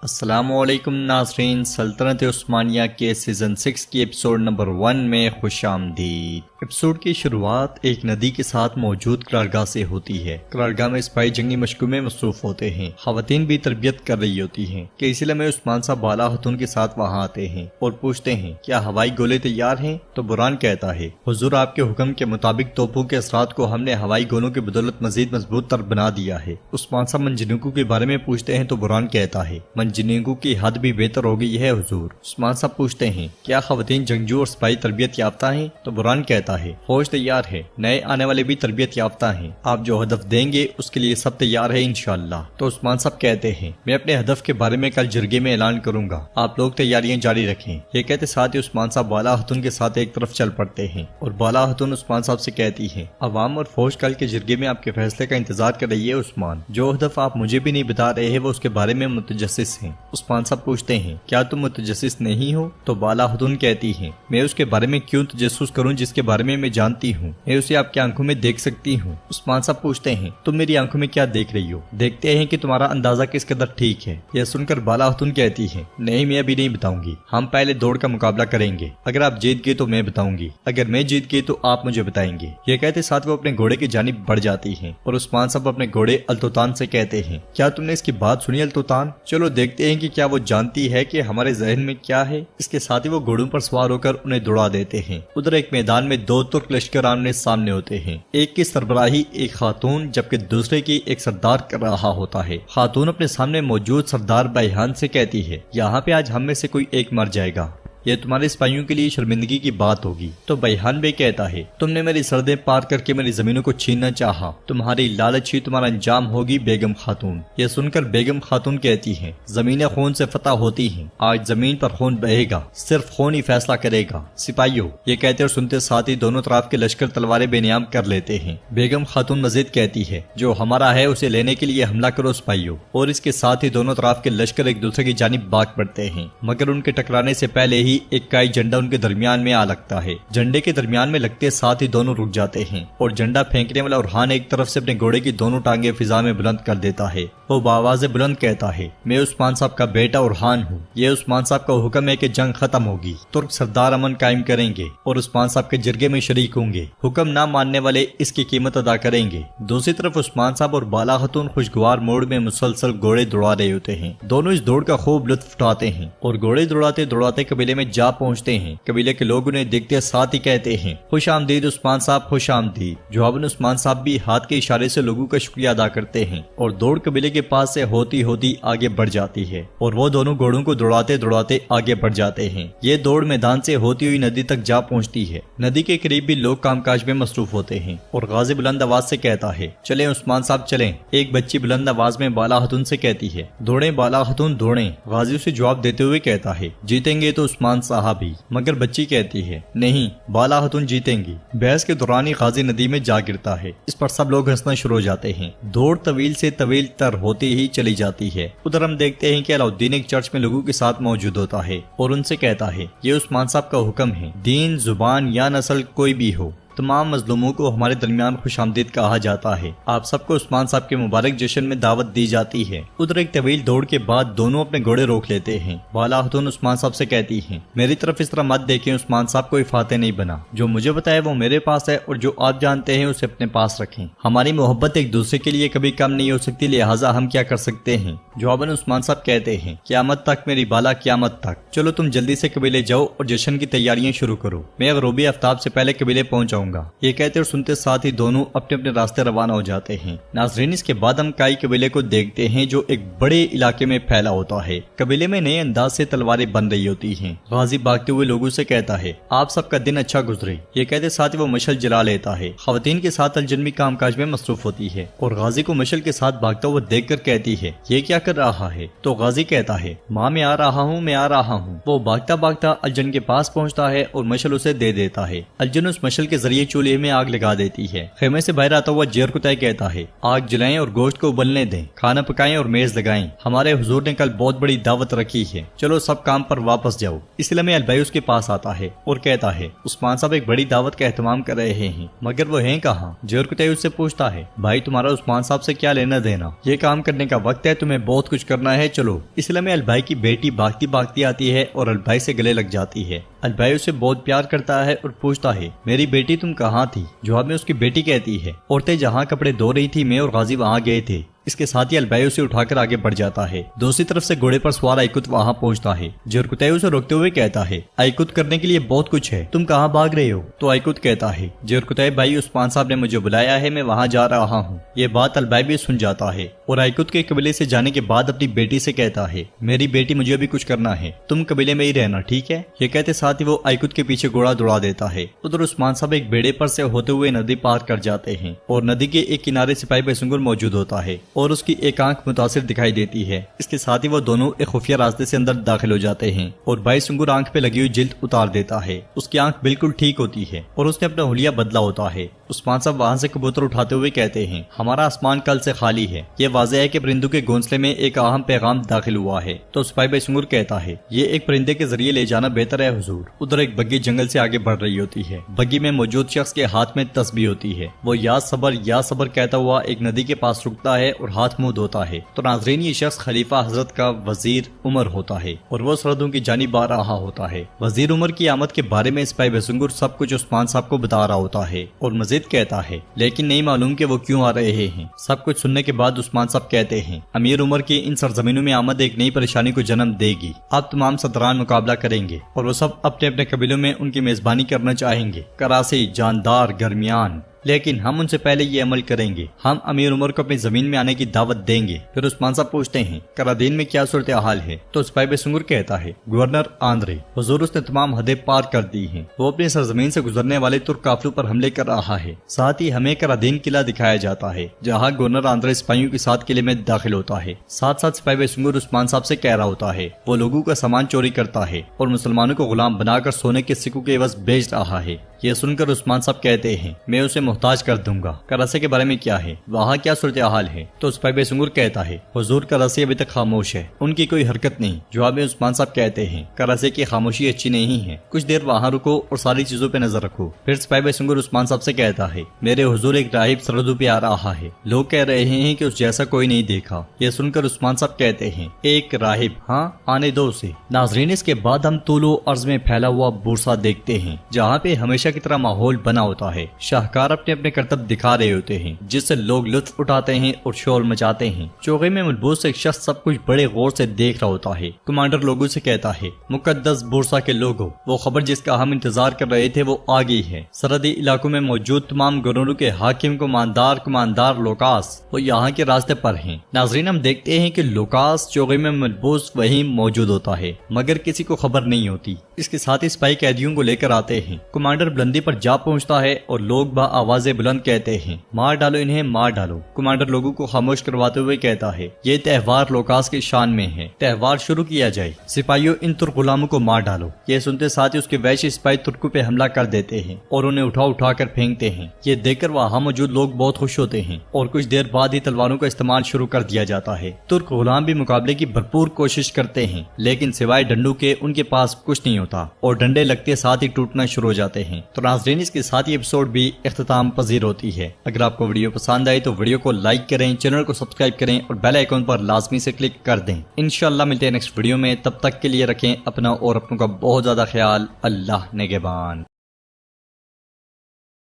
السلام علیکم ناظرین، سلطنت عثمانیہ کے سیزن 6 کی ایپیسوڈ نمبر 1 میں خوش آمدید۔ ایپیسوڈ کی شروعات ایک ندی کے ساتھ موجود قرارگاہ سے ہوتی ہے۔ قرارگاہ میں سپاہی جنگی مشقوں میں مصروف ہوتے ہیں۔ خواتین بھی تربیت کر رہی ہوتی ہیں کہ اس لیے میں عثمان صاحب بالا خاتون کے ساتھ وہاں آتے ہیں اور پوچھتے ہیں کیا ہوائی گولے تیار ہیں؟ تو برہان کہتا ہے حضور آپ کے حکم کے مطابق توپوں کے اثرات کو ہم نے ہوائی گولوں کی بدولت مزید مضبوط تر بنا دیا ہے۔ عثمان صاحب منجنیقوں کے بارے میں پوچھتے ہیں تو برہان کہتا ہے منجنیقوں کی حد بھی بہتر ہو گئی ہے حضور۔ عثمان صاحب پوچھتے ہیں کیا خواتین جنگجو اور سپاہی تربیت یافتہ ہیں؟ تو برہان کہتا ہے فوج تیار ہے، نئے آنے والے بھی تربیت یافتہ ہیں، آپ جو ہدف دیں گے اس کے لیے سب تیار ہے انشاءاللہ۔ تو عثمان صاحب کہتے ہیں میں اپنے ہدف کے بارے میں کل جرگے میں اعلان کروں گا، آپ لوگ تیاریاں جاری رکھیں۔ یہ کہتے ساتھ ہی عثمان صاحب بالا خاتون کے ساتھ ایک طرف چل پڑتے ہیں اور بالا خاتون عثمان صاحب سے کہتی ہیں عوام اور فوج کل کے جرگے میں آپ کے فیصلے کا انتظار کر رہی ہے عثمان، جو ہدف آپ مجھے بھی نہیں بتا رہے ہیں وہ اس کے بارے میں متجسس ہیں۔ عثمان صاحب پوچھتے ہیں کیا تم متجسس نہیں ہو؟ تو بالا خاتون کہتی ہیں میں اس کے بارے میں کیوں تجسس کروں جس کے بارے میں جانتی ہوں، میں اسے آپ کی آنکھوں میں دیکھ سکتی ہوں۔ عثمان صاحب پوچھتے ہیں تم میری آنکھوں میں کیا دیکھ رہی ہو؟ دیکھتے ہیں کہ تمہارا اندازہ کس قدر ٹھیک ہے۔ یہ سن کر بالا خاتون کہتی ہیں نہیں میں ابھی نہیں بتاؤں گی، ہم پہلے دوڑ کا مقابلہ کریں گے، اگر آپ جیت گئے تو میں بتاؤں گی، اگر میں جیت گئی تو آپ مجھے بتائیں گے۔ یہ کہتے ساتھ وہ اپنے گھوڑے کی جانب بڑھ جاتی ہیں اور عثمان صاحب اپنے گھوڑے التوتان سے کہتے ہیں کیا تم نے اس کی بات سنی التوتان؟ چلو دیکھتے ہیں کہ کیا وہ جانتی ہے کہ ہمارے ذہن میں کیا ہے۔ اس کے ساتھ ہی وہ گھوڑوں پر سوار ہو کر انہیں دوڑا دیتے ہیں۔ ادھر ایک میدان میں دو ترک لشکر آمنے سامنے ہوتے ہیں، ایک کی سربراہی ایک خاتون جبکہ دوسرے کی ایک سردار کر رہا ہوتا ہے۔ خاتون اپنے سامنے موجود سردار بیحان سے کہتی ہے یہاں پہ آج ہم میں سے کوئی ایک مر جائے گا، یہ تمہارے سپاہیوں کے لیے شرمندگی کی بات ہوگی۔ تو بیحان بھی کہتا ہے تم نے میری سرحدیں پار کر کے میری زمینوں کو چھیننا چاہا، تمہاری لالچ ہی تمہارا انجام ہوگی بیگم خاتون۔ یہ سن کر بیگم خاتون کہتی ہیں زمینیں خون سے فتح ہوتی ہیں، آج زمین پر خون بہے گا، صرف خون ہی فیصلہ کرے گا۔ سپاہیوں یہ کہتے اور سنتے ساتھ ہی دونوں طرف کے لشکر تلواریں بے نیام کر لیتے ہیں۔ بیگم خاتون مزید کہتی ہے جو ہمارا ہے اسے لینے کے لیے حملہ کرو سپاہیوں، اور اس کے ساتھ ہی دونوں طرف کے لشکر ایک دوسرے کی جانب بھاگ پڑتے ہیں، مگر ان کے ٹکرانے سے پہلے ہی ایک کائی جھنڈا ان کے درمیان میں آ لگتا ہے۔ جھنڈے کے درمیان میں لگتے ساتھ ہی دونوں رک جاتے ہیں اور جھنڈا پھینکنے والا ارحان ایک طرف سے اپنے گھوڑے کی دونوں ٹانگیں فضا میں بلند کر دیتا ہے۔ وہ بآواز بلند کہتا ہے میں عثمان صاحب کا بیٹا ارحان ہوں، یہ عثمان صاحب کا حکم ہے کہ جنگ ختم ہوگی، ترک سردار امن قائم کریں گے اور عثمان صاحب کے جرگے میں شریک ہوں گے، حکم نہ ماننے والے اس کی قیمت ادا کریں گے۔ دوسری طرف عثمان صاحب اور بالا خاتون خوشگوار موڑ میں مسلسل گھوڑے دوڑا رہے ہوتے ہیں، دونوں اس دوڑ کا خوب لطف اٹھاتے ہیں اور گھوڑے دوڑاتے دوڑاتے قبیلے میں جا پہنچتے ہیں۔ قبیلے کے لوگ انہیں دیکھتے ساتھ ہی کہتے ہیں خوش آمدید عثمان صاحب، خوش آمدید۔ جواباً عثمان صاحب بھی ہاتھ کے اشارے سے لوگوں کا شکریہ ادا کرتے ہیں اور دوڑ قبیلے کے پاس سے ہوتی ہوتی آگے بڑھ جاتی ہے اور وہ دونوں گھوڑوں کو دوڑاتے دوڑاتے آگے بڑھ جاتے ہیں۔ یہ دوڑ میدان سے ہوتی ہوئی ندی تک جا پہنچتی ہے۔ ندی کے قریب بھی لوگ کام کاج میں مصروف ہوتے ہیں اور غازی بلند آواز سے کہتا ہے چلیں عثمان صاحب چلیں۔ ایک بچی بلند آواز میں بالا خاتون سے کہتی ہے دوڑیں بالا خاتون دوڑیں۔ غازی اسے جواب دیتے ہوئے کہتا ہے جیتیں گے تو عثمان صاحب ہی، مگر بچی کہتی ہے نہیں بالا خاتون جیتیں گی۔ بحث کے دوران ہی غازی ندی میں جا گرتا ہے۔ اس پر سب لوگ ہنسنا شروع ہو جاتے ہیں۔ دوڑ طویل سے طویل تر ہوتی ہی چلی جاتی ہے۔ ادھر ہم دیکھتے ہیں کہ علاؤالدین ایک چرچ میں لوگوں کے ساتھ موجود ہوتا ہے اور ان سے کہتا ہے یہ عثمان صاحب کا حکم ہے، دین زبان یا نسل کوئی بھی ہو تمام مظلوموں کو ہمارے درمیان خوش آمدید کہا جاتا ہے، آپ سب کو عثمان صاحب کے مبارک جشن میں دعوت دی جاتی ہے۔ ادھر ایک طویل دوڑ کے بعد دونوں اپنے گھوڑے روک لیتے ہیں۔ بالا خاتون عثمان صاحب سے کہتی ہیں میری طرف اس طرح مت دیکھیں، عثمان صاحب کوئی فاتح نہیں بنا، جو مجھے بتایا وہ میرے پاس ہے اور جو آپ جانتے ہیں اسے اپنے پاس رکھیں۔ ہماری محبت ایک دوسرے کے لیے کبھی کم نہیں ہو سکتی، لہٰذا ہم کیا کر سکتے ہیں؟ جواباً عثمان صاحب کہتے ہیں قیامت تک میری بالا، قیامت تک۔ چلو تم جلدی سے قبیلے جاؤ اور جشن کی تیاریاں شروع کرو، میں غروب آفتاب سے پہلے قبیلے پہنچ جاؤں گا۔ یہ کہتے سنتے ساتھ ہی دونوں اپنے اپنے راستے روانہ ہو جاتے ہیں۔ ناظرین اس کے بعد ہم کائی قبیلے کو دیکھتے ہیں جو ایک بڑے علاقے میں پھیلا ہوتا ہے۔ قبیلے میں نئے انداز سے تلواریں بن رہی ہوتی ہیں۔ غازی بھاگتے ہوئے لوگوں سے کہتا ہے آپ سب کا دن اچھا گزرے۔ یہ کہتے ساتھ ہی وہ مشل جلا لیتا ہے۔ خواتین کے ساتھ الجنبی کام کاج میں مصروف ہوتی ہے اور غازی کو مشل کے ساتھ بھاگتا ہوا دیکھ کر کہتی ہے یہ کیا کر رہا ہے؟ تو غازی کہتا ہے ماں میں آ رہا ہوں، میں آ رہا ہوں۔ وہ بھاگتا بھاگتا الجن کے پاس پہنچتا ہے اور مشل اسے دے دیتا ہے۔ الجن اس مشل کے ذریعے ذریعے چولہے میں آگ لگا دیتی ہے۔ خیمے سے باہر آتا ہوا جیرکتائی کہتا ہے آگ جلائیں اور گوشت کو ابلنے دیں، کھانا پکائیں اور میز لگائیں، ہمارے حضور نے کل بہت بڑی دعوت رکھی ہے، چلو سب کام پر واپس جاؤ۔ اس لیے میں البائی اس کے پاس آتا ہے اور کہتا ہے عثمان صاحب ایک بڑی دعوت کا اہتمام کر رہے ہیں مگر وہ ہیں کہاں؟ جیرکتائی اس سے پوچھتا ہے بھائی تمہارا عثمان صاحب سے کیا لینا دینا، یہ کام کرنے کا وقت ہے، تمہیں بہت کچھ کرنا ہے، چلو۔ اس لیے میں البائی کی بیٹی بھاگتی بھاگتی آتی ہے اور البائی سے گلے لگ جاتی ہے۔ البائی اسے بہت پیار کرتا ہے اور پوچھتا ہے میری بیٹی تم کہاں تھی؟ جواب میں اس کی بیٹی کہتی ہے عورتیں جہاں کپڑے دھو رہی تھی میں اور غازی وہاں گئے تھے۔ اس کے ساتھ ہی البائی اسے اٹھا کر آگے بڑھ جاتا ہے۔ دوسری طرف سے گھوڑے پر سوار آئیکت وہاں پہنچتا ہے۔ جیرکتائی اسے روکتے ہوئے کہتا ہے آئیکت کرنے کے لیے بہت کچھ ہے، تم کہاں بھاگ رہے ہو؟ تو آئیکت کہتا ہے جیرکتائی بھائی عثمان صاحب نے مجھے بلایا ہے، میں وہاں جا رہا ہوں۔ یہ بات البائی بھی سن جاتا ہے اور آئیکت کے قبیلے سے جانے کے بعد اپنی بیٹی سے کہتا ہے میری بیٹی مجھے بھی کچھ کرنا ہے، تم قبیلے میں ہی رہنا ٹھیک ہے؟ یہ کہتے ساتھ ہی وہ آئیکت کے پیچھے گھوڑا دوڑا دیتا ہے۔ ادھر عثمان صاحب ایک بیڑے پر سے ہوتے ہوئے ندی پار کر جاتے ہیں اور ندی کے ایک کنارے سپاہی بیسنگر موجود ہوتا ہے اور اس کی ایک آنکھ متاثر دکھائی دیتی ہے۔ اس کے ساتھ ہی وہ دونوں ایک خفیہ راستے سے اندر داخل ہو جاتے ہیں اور بائی سنگر آنکھ پہ لگی ہوئی جلد اتار دیتا ہے۔ اس کی آنکھ بالکل ٹھیک ہوتی ہے اور اس نے اپنا حلیہ بدلا ہوتا ہے۔ عثمان صاحب وہاں سے کبوتر اٹھاتے ہوئے کہتے ہیں ہمارا آسمان کل سے خالی ہے، یہ واضح ہے کہ پرندوں کے گھونسلے میں ایک اہم پیغام داخل ہوا ہے۔ تو سپاہی بیسنگر کہتا ہے یہ ایک پرندے کے ذریعے لے جانا بہتر ہے حضور۔ ادھر ایک بگی جنگل سے آگے بڑھ رہی ہوتی ہے۔ بگی میں موجود شخص کے ہاتھ میں تسبیح ہوتی ہے۔ وہ یا صبر کہتا ہوا ایک ندی کے پاس رکتا ہے اور ہاتھ منہ دھوتا ہے۔ تو ناظرین یہ شخص خلیفہ حضرت کا وزیر عمر ہوتا ہے اور وہ سرحدوں کی جانب آ رہا ہوتا ہے۔ وزیر عمر کی آمد کے بارے میں سپاہی بیسنگر سب کچھ عثمان صاحب کو بتا رہا ہوتا ہے اور مزید کہتا ہے لیکن نہیں معلوم کہ وہ کیوں آ رہے ہیں۔ سب کچھ سننے کے بعد عثمان صاحب کہتے ہیں امیر عمر کی ان سرزمینوں میں آمد ایک نئی پریشانی کو جنم دے گی، اب تمام صدران مقابلہ کریں گے اور وہ سب اپنے اپنے قبیلوں میں ان کی میزبانی کرنا چاہیں گے، کراسی، جاندار، گرمیان، لیکن ہم ان سے پہلے یہ عمل کریں گے، ہم امیر عمر کو اپنی زمین میں آنے کی دعوت دیں گے۔ پھر عثمان صاحب پوچھتے ہیں کرادین میں کیا صورتحال ہے؟ تو سپاہی بیسنگر کہتا ہے گورنر آندرے حضور اس نے تمام حدیں پار کر دی ہیں، وہ اپنی سرزمین سے گزرنے والے ترک قافلوں پر حملے کر رہا ہے۔ ساتھ ہی ہمیں کرادین قلعہ دکھایا جاتا ہے جہاں گورنر آندرے سپاہیوں کے ساتھ قلعے میں داخل ہوتا ہے۔ ساتھ ساتھ سپاہی بیسنگر عثمان صاحب سے کہہ رہا ہوتا ہے وہ لوگوں کا سامان چوری کرتا ہے اور مسلمانوں کو غلام بنا کر سونے کے سکوں کے عوض بیچ رہا ہے۔ یہ سن کر عثمان صاحب کہتے ہیں میں اسے محتاج کر دوں گا۔ کراسے کے بارے میں کیا ہے؟ وہاں کیا صورتحال ہے؟ تو سپاہی بیسنگر کہتا ہے حضور کراسے ابھی تک خاموش ہے، ان کی کوئی حرکت نہیں۔ جواب میں عثمان صاحب کہتے ہیں کراسے کی خاموشی اچھی نہیں ہے، کچھ دیر وہاں رکو اور ساری چیزوں پہ نظر رکھو۔ پھر سپاہی بیسنگر عثمان صاحب سے کہتا ہے میرے حضور ایک راہب سرحدوں پہ آ رہا ہے، لوگ کہہ رہے ہیں کہ اس جیسا کوئی نہیں دیکھا۔ یہ سن کر عثمان صاحب کہتے ہیں ایک راہب؟ ہاں آنے دو اسے۔ ناظرین اس کے بعد ہم طول و عرض میں پھیلا ہوا بورسا دیکھتے ہیں جہاں پہ ہمیشہ کی طرح ماحول بنا ہوتا ہے، شاہکار اپنے اپنے کرتب دکھا رہے ہوتے ہیں جس سے لوگ لطف اٹھاتے ہیں اور شور مچاتے ہیں۔ چوغے میں ملبوس ایک شخص سب کچھ بڑے غور سے دیکھ رہا ہوتا ہے۔ کمانڈر لوگوں سے کہتا ہے مقدس بورسا کے لوگوں، وہ خبر جس کا ہم انتظار کر رہے تھے وہ آ گئی ہے۔ سرحدی علاقوں میں موجود تمام گورنروں کے حاکم کماندار لوکاس وہ یہاں کے راستے پر ہیں۔ ناظرین ہم دیکھتے ہیں کہ لوکاس چوغے میں ملبوس وہیں موجود ہوتا ہے مگر کسی کو خبر نہیں ہوتی۔ اس کے ساتھ ہی سپاہی قیدیوں کو لے کر آتے ہیں۔ کمانڈر بلندی پر جا پہنچتا ہے اور لوگ با آواز بلند کہتے ہیں مار ڈالو انہیں، مار ڈالو۔ کمانڈر لوگوں کو خاموش کرواتے ہوئے کہتا ہے یہ تہوار لوکاس کی شان میں ہے، تہوار شروع کیا جائے، سپاہیوں ان ترک غلاموں کو مار ڈالو۔ یہ سنتے ساتھ ہی اس کے وحشی سپاہی ترکوں پہ حملہ کر دیتے ہیں اور انہیں اٹھا کر پھینکتے ہیں۔ یہ دیکھ کر وہاں موجود لوگ بہت خوش ہوتے ہیں اور کچھ دیر بعد ہی تلواروں کا استعمال شروع کر دیا جاتا ہے۔ ترک غلام بھی مقابلے کی بھرپور کوشش کرتے ہیں لیکن سوائے ڈنڈوں کے ان کے پاس کچھ نہیں ہوتا اور ڈنڈے لگتے ساتھ ہی ٹوٹنا شروع ہو جاتے ہیں۔ تو ناظرین اس کے ساتھ ہی ایپیسوڈ بھی اختتام پذیر ہوتی ہے۔ اگر آپ کو ویڈیو پسند آئے تو ویڈیو کو لائک کریں، چینل کو سبسکرائب کریں اور بیل آئیکن پر لازمی سے کلک کر دیں۔ انشاءاللہ ملتے ہیں نیکسٹ ویڈیو میں، تب تک کے لیے رکھیں اپنا اور اپنوں کا بہت زیادہ خیال۔ اللہ نگہبان۔